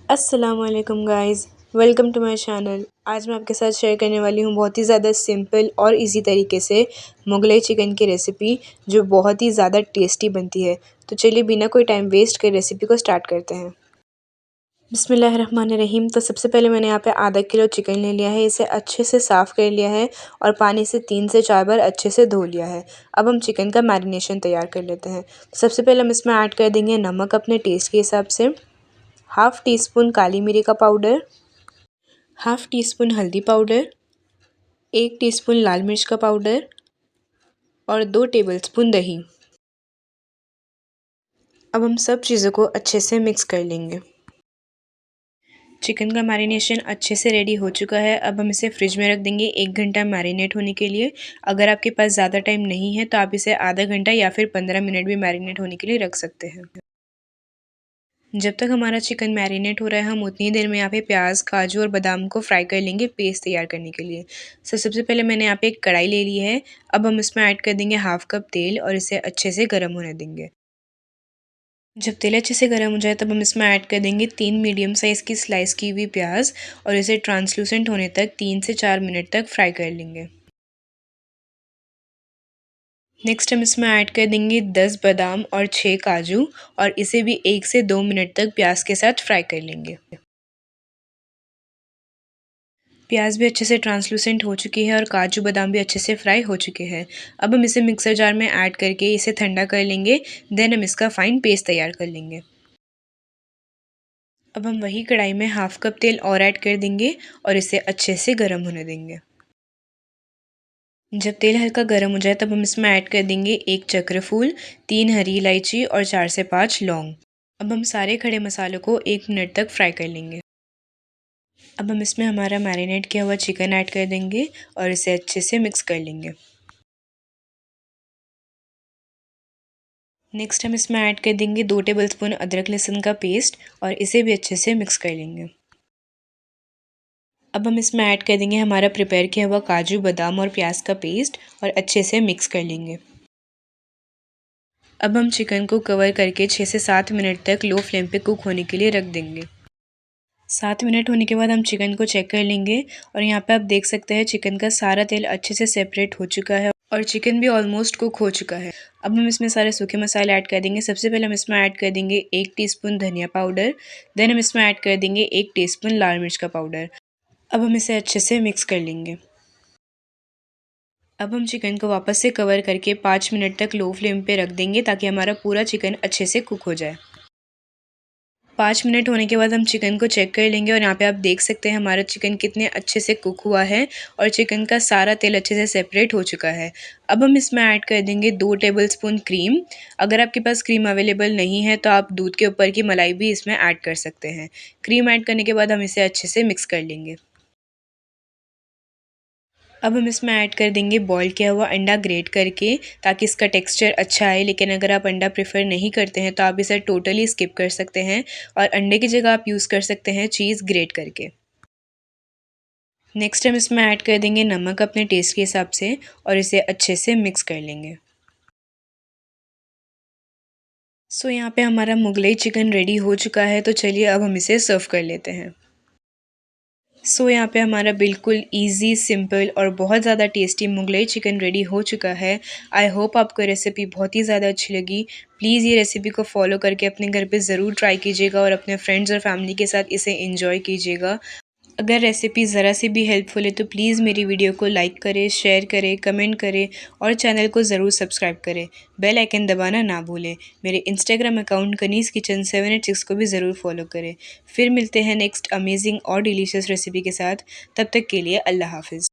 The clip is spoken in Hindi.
अस्सलामुअलैकुम guys, welcome to my channel. आज मैं आपके साथ शेयर करने वाली हूँ बहुत ही ज़्यादा सिंपल और इजी तरीके से मुगलई चिकन की रेसिपी, जो बहुत ही ज़्यादा टेस्टी बनती है। तो चलिए बिना कोई टाइम वेस्ट कर रेसिपी को स्टार्ट करते हैं। बिस्मिल्लाहिर्रहमानिर्रहीम। तो सबसे पहले मैंने यहाँ पे आधा किलो चिकन ले लिया है। इसे अच्छे से साफ़ कर लिया है और पानी से 3 से 4 बार अच्छे से धो लिया है। अब हम चिकन का मैरिनेशन तैयार कर लेते हैं। सबसे पहले हम इसमें ऐड कर देंगे नमक अपने टेस्ट के हिसाब से, हाफ़ टी स्पून काली मिरी का पाउडर, हाफ़ टी स्पून हल्दी पाउडर, 1 टीस्पून लाल मिर्च का पाउडर और 2 टेबलस्पून दही। अब हम सब चीज़ों को अच्छे से मिक्स कर लेंगे। चिकन का मैरिनेशन अच्छे से रेडी हो चुका है। अब हम इसे फ्रिज में रख देंगे 1 घंटा मैरिनेट होने के लिए। अगर आपके पास ज़्यादा टाइम नहीं है तो आप इसे आधा घंटा या फिर 15 मिनट भी मैरिनेट होने के लिए रख सकते हैं। जब तक हमारा चिकन मैरिनेट हो रहा है, हम उतनी देर में यहाँ पे प्याज, काजू और बादाम को फ्राई कर लेंगे पेस्ट तैयार करने के लिए। सबसे पहले मैंने यहाँ पे एक कढ़ाई ले ली है। अब हम इसमें ऐड कर देंगे हाफ़ कप तेल और इसे अच्छे से गर्म होने देंगे। जब तेल अच्छे से गर्म हो जाए तब हम इसमें ऐड कर देंगे 3 मीडियम साइज़ की स्लाइस की हुई प्याज और इसे ट्रांसलूसेंट होने तक 3 से 4 मिनट तक फ्राई कर लेंगे। नेक्स्ट हम इसमें ऐड कर देंगे 10 बादाम और 6 काजू और इसे भी 1 से 2 मिनट तक प्याज के साथ फ्राई कर लेंगे। प्याज भी अच्छे से ट्रांसलूसेंट हो चुकी है और काजू बादाम भी अच्छे से फ्राई हो चुके हैं। अब हम इसे मिक्सर जार में ऐड करके इसे ठंडा कर लेंगे। देन हम इसका फाइन पेस्ट तैयार कर लेंगे। अब हम वही कढ़ाई में हाफ़ कप तेल और ऐड कर देंगे और इसे अच्छे से गर्म होने देंगे। जब तेल हल्का गर्म हो जाए तब हम इसमें ऐड कर देंगे 1 चक्रफूल, 3 हरी इलायची और 4 से 5 लौंग। अब हम सारे खड़े मसालों को 1 मिनट तक फ्राई कर लेंगे। अब हम इसमें हमारा मैरिनेट किया हुआ चिकन ऐड कर देंगे और इसे अच्छे से मिक्स कर लेंगे। नेक्स्ट हम इसमें ऐड कर देंगे 2 टेबलस्पून अदरक लहसुन का पेस्ट और इसे भी अच्छे से मिक्स कर लेंगे। अब हम इसमें ऐड कर देंगे हमारा प्रिपेयर किया हुआ काजू बादाम और प्याज का पेस्ट और अच्छे से मिक्स कर लेंगे। अब हम चिकन को कवर करके 6 से 7 मिनट तक लो फ्लेम पे कुक होने के लिए रख देंगे। 7 मिनट होने के बाद हम चिकन को चेक कर लेंगे और यहाँ पे आप देख सकते हैं चिकन का सारा तेल अच्छे से सेपरेट हो चुका है और चिकन भी ऑलमोस्ट कुक हो चुका है। अब हम इसमें सारे सूखे मसाले ऐड कर देंगे। सबसे पहले हम इसमें ऐड कर देंगे 1 टीस्पून धनिया पाउडर, देन हम इसमें ऐड कर देंगे 1 टीस्पून लाल मिर्च का पाउडर। अब हम इसे अच्छे से मिक्स कर लेंगे। अब हम चिकन को वापस से कवर करके 5 मिनट तक लो फ्लेम पे रख देंगे ताकि हमारा पूरा चिकन अच्छे से कुक हो जाए। 5 मिनट होने के बाद हम चिकन को चेक कर लेंगे और यहाँ पे आप देख सकते हैं हमारा चिकन कितने अच्छे से कुक हुआ है और चिकन का सारा तेल अच्छे से सेपरेट हो चुका है। अब हम इसमें ऐड कर देंगे 2 टेबलस्पून क्रीम। अगर आपके पास क्रीम अवेलेबल नहीं है तो आप दूध के ऊपर की मलाई भी इसमें ऐड कर सकते हैं। क्रीम ऐड करने के बाद हम इसे अच्छे से मिक्स कर लेंगे। अब हम इसमें ऐड कर देंगे बॉईल किया हुआ अंडा ग्रेट करके ताकि इसका टेक्सचर अच्छा आए। लेकिन अगर आप अंडा प्रेफर नहीं करते हैं तो आप इसे टोटली स्किप कर सकते हैं और अंडे की जगह आप यूज़ कर सकते हैं चीज़ ग्रेट करके। नेक्स्ट हम इसमें ऐड कर देंगे नमक अपने टेस्ट के हिसाब से और इसे अच्छे से मिक्स कर लेंगे। यहाँ पे हमारा मुगलई चिकन रेडी हो चुका है। तो चलिए अब हम इसे सर्व कर लेते हैं। यहाँ पे हमारा बिल्कुल ईज़ी, सिंपल और बहुत ज़्यादा टेस्टी मुगलई चिकन रेडी हो चुका है। आई होप आपको रेसिपी बहुत ही ज़्यादा अच्छी लगी। प्लीज़ ये रेसिपी को फॉलो करके अपने घर पे ज़रूर ट्राई कीजिएगा और अपने फ्रेंड्स और फैमिली के साथ इसे एंजॉय कीजिएगा। अगर रेसिपी ज़रा सी भी हेल्पफुल है तो प्लीज़ मेरी वीडियो को लाइक करें, शेयर करें, कमेंट करें और चैनल को ज़रूर सब्सक्राइब करें। बेल आइकन दबाना ना भूलें। मेरे इंस्टाग्राम अकाउंट कनीज़ किचन 786 को भी ज़रूर फॉलो करें। फिर मिलते हैं नेक्स्ट अमेजिंग और डिलीशियस रेसिपी के साथ। तब तक के लिए अल्लाह हाफ़िज़।